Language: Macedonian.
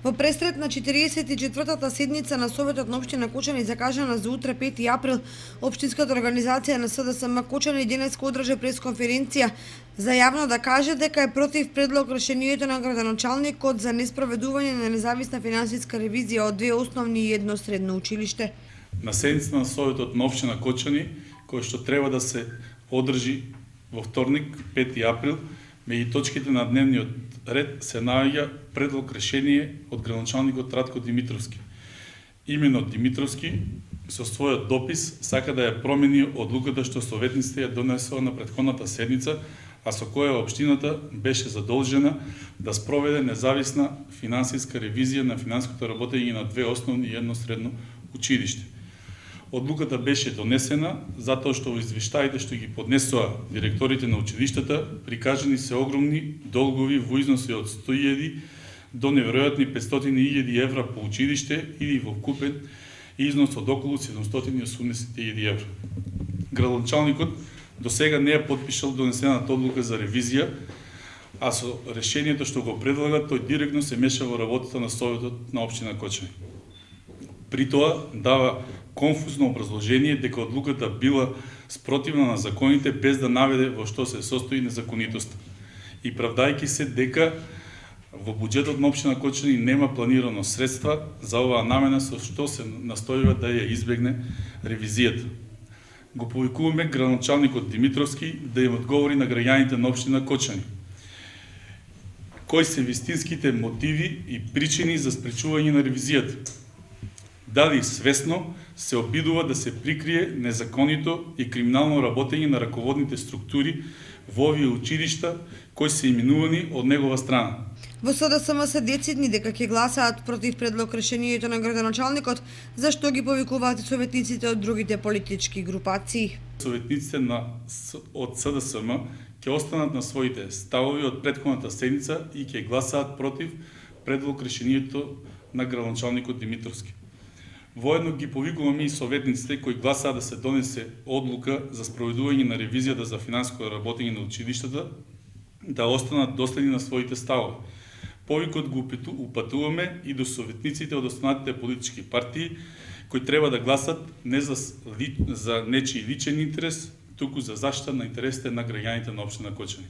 Во пресрет на 44-та седница на Советот на општина Кочани закажана за утре 5 април, општинската организација на СДСМ Кочани денеска одржа пресконференција за јавно да каже дека е против предлог решението на градоначалникот за неспроведување на независна финансиска ревизија од две основни и едно средно училиште. На седница на Советот на општина Кочани, кој што треба да се одржи во вторник, 5 април, меѓу точките на дневниот ред се наоѓа предлог решение од градоначалникот Ратко Димитровски. Именно Димитровски со својот допис сака да ја промени одлуката што советниците ја донесоа на претходната седница, а со која општината беше задолжена да спроведе независна финансиска ревизија на финансиското работење на две основни и едно средно училиште. Одлуката беше донесена затоа што во извештаите што ги поднесоа директорите на училиштата прикажани се огромни долгови во износи од 100.000 до неверојатни 500.000 евра по училиште или во купен износ од околу 780.000 евра. Градоначалникот до сега не е потпишал донесената одлука за ревизија, а со решението што го предлага тој директно се меша во работата на Советот на општина Кочани. При тоа дава конфузно образложение дека одлуката била спротивна на законите без да наведе во што се состои незаконитоста. И правдајќи се дека во буџетот на општина Кочани нема планирано средства за оваа намена со што се настојува да ја избегне ревизијата. Го повикуваме градоначалникот Димитровски да им одговори на граѓаните на општина Кочани. Кои се вистинските мотиви и причини за спречување на ревизијата? Дали свесно се обидува да се прикрие незаконито и криминално работење на раководните структури во овие училишта кои се именувани од негова страна? Во СДСМ се децидни дека ќе гласаат против предлог решението на градоначалникот, зашто ги повикуваат и советниците од другите политички групации. Советниците од СДСМ ќе останат на своите ставови од претходната седница и ќе гласаат против предлог решението на градоначалникот Димитровски. Воедно ги повикуваме и советниците кои гласаат да се донесе одлука за спроведување на ревизијата за финансиско работење на училиштата да останат доследни на своите ставови. Повикот го упатуваме и до советниците од останатите политички партии кои треба да гласат не за нечии личен интерес, туку за заштита на интересите на граѓаните на општина Кочани.